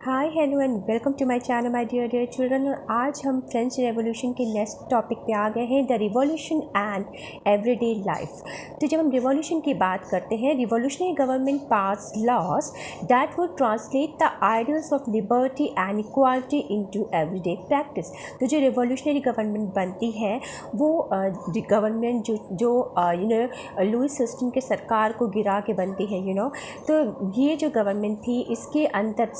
Hi hello and welcome to my channel my dear children. और आज हम French revolution के नेक्स्ट टॉपिक पे आ गए हैं, the revolution and everyday life. तो जब हम रिवॉल्यूशन की बात करते हैं, revolutionary government pass laws that would translate the ideals of liberty and equality into everyday practice. तो जो रिवॉल्यूशनरी गवर्नमेंट बनती है वो गवर्नमेंट जो लुईस सिस्टम के सरकार को गिरा के बनती है तो ये जो गवर्नमेंट थी इसके अंदर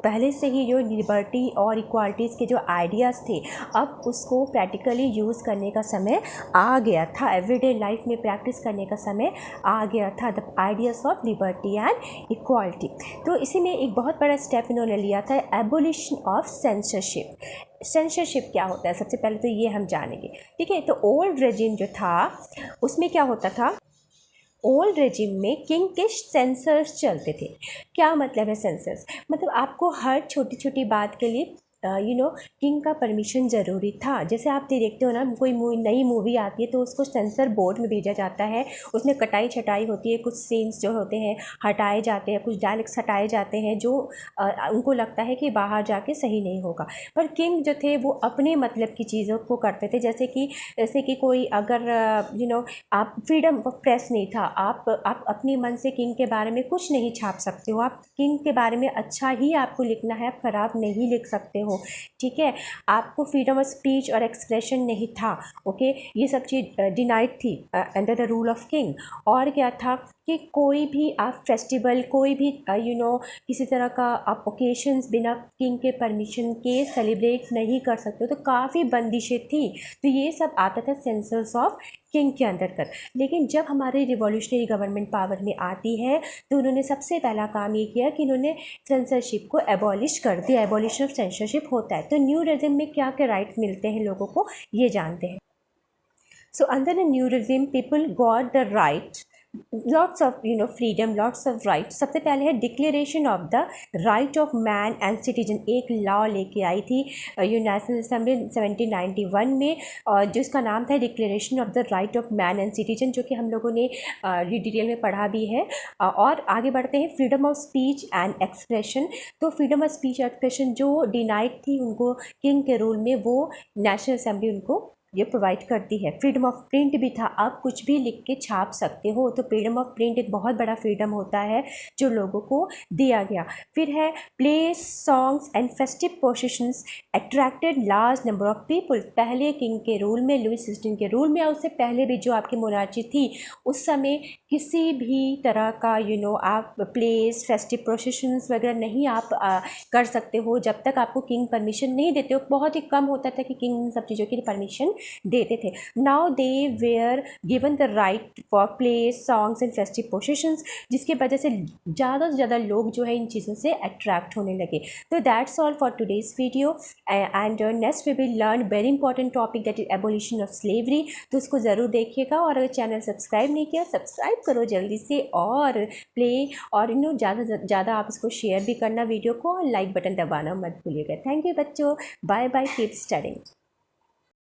पहले से ही जो लिबर्टी और इक्वालिटीज़ के जो आइडियाज़ थे अब उसको प्रैक्टिकली यूज़ करने का समय आ गया था। एवरीडे लाइफ में प्रैक्टिस करने का समय आ गया था, the ideas of liberty and equality. तो इसी में एक बहुत बड़ा स्टेप इन्होंने लिया था, एबोलिशन ऑफ सेंसरशिप। सेंसरशिप क्या होता है सबसे पहले तो ये हम जानेंगे, ठीक है। तो ओल्ड रेजिम जो था उसमें क्या होता था, ओल्ड रेजिम में किंग के सेंसर्स चलते थे। क्या मतलब है सेंसर्स? मतलब आपको हर छोटी छोटी बात के लिए किंग का परमिशन ज़रूरी था। जैसे आप देखते हो ना, कोई नई मूवी आती है तो उसको सेंसर बोर्ड में भेजा जाता है, उसमें कटाई छटाई होती है, कुछ सीन्स जो होते हैं हटाए जाते हैं, कुछ डायलॉग्स हटाए जाते हैं जो उनको लगता है कि बाहर जाके सही नहीं होगा। पर किंग जो थे वो अपने मतलब की चीज़ों को करते थे। जैसे कि कोई अगर आप फ्रीडम ऑफ प्रेस नहीं था, आप अपने मन से किंग के बारे में कुछ नहीं छाप सकते हो। आप किंग के बारे में अच्छा ही आपको लिखना है, आप ख़राब नहीं लिख सकते हो, ठीक है। आपको फ्रीडम ऑफ स्पीच और एक्सप्रेशन नहीं था, ओके। ये सब चीज़ डिनाइड थी under the rule of king. और क्या था कि कोई भी आप फेस्टिवल, कोई भी किसी तरह का आप ओकेशंस बिना किंग के परमिशन के सेलिब्रेट नहीं कर सकते हो। तो काफ़ी बंदिशें थी, तो ये सब आता था सेंसर्स ऑफ किंग के अंदर कर। लेकिन जब हमारी रिवॉल्यूशनरी गवर्नमेंट पावर में आती है तो उन्होंने सबसे पहला काम ये किया कि इन्होंने सेंसरशिप को एबॉलिश कर दिया। एबॉलिशन ऑफ सेंसरशिप होता है। तो न्यू रेजिम में क्या क्या राइट मिलते हैं लोगों को, ये जानते हैं। So under the new regime, people got the right, lots of freedom, lots of rights. सबसे पहले है declaration of the right of man and citizen. एक लॉ लेके आई थी नेशनल असेंबली 1791 में, जिसका नाम था declaration of the right of man and citizen, जो कि हम लोगों ने डिटेल में पढ़ा भी है। और आगे बढ़ते हैं, freedom of speech and expression. तो फ्रीडम ऑफ स्पीच एक्सप्रेशन जो डिनाइड थी उनको किंग के रूल में, वो नेशनल असेंबली उनको ये प्रोवाइड करती है। फ्रीडम ऑफ प्रिंट भी था, आप कुछ भी लिख के छाप सकते हो। तो फ्रीडम ऑफ प्रिंट एक बहुत बड़ा फ्रीडम होता है जो लोगों को दिया गया। फिर है place, songs and festive processions attracted large number of people. पहले किंग के रूल में, लुईस सिक्सटीन के रूल में, उससे पहले भी जो आपकी मोनार्ची थी उस समय किसी भी तरह का आप प्लेस, फेस्टिव प्रोसेशंस वगैरह नहीं आप कर सकते हो जब तक आपको किंग परमिशन नहीं देते हो। बहुत ही कम होता था कि किंग इन सब चीज़ों की परमिशन देते थे। Now they were given the right for place, songs and festive processions, जिसकी वजह से ज़्यादा से ज़्यादा लोग जो है इन चीज़ों से अट्रैक्ट होने लगे। तो that's all for today's video and next we will learn very important topic, that is abolition of slavery. तो उसको ज़रूर देखिएगा, और अगर चैनल सब्सक्राइब नहीं किया सब्सक्राइब करो जल्दी से, और प्ले और ज़्यादा से ज़्यादा आप इसको शेयर भी करना वीडियो को, और लाइक बटन दबाना मत भूलिएगा। थैंक यू बच्चों, बाय बाय, कीप स्टडिंग।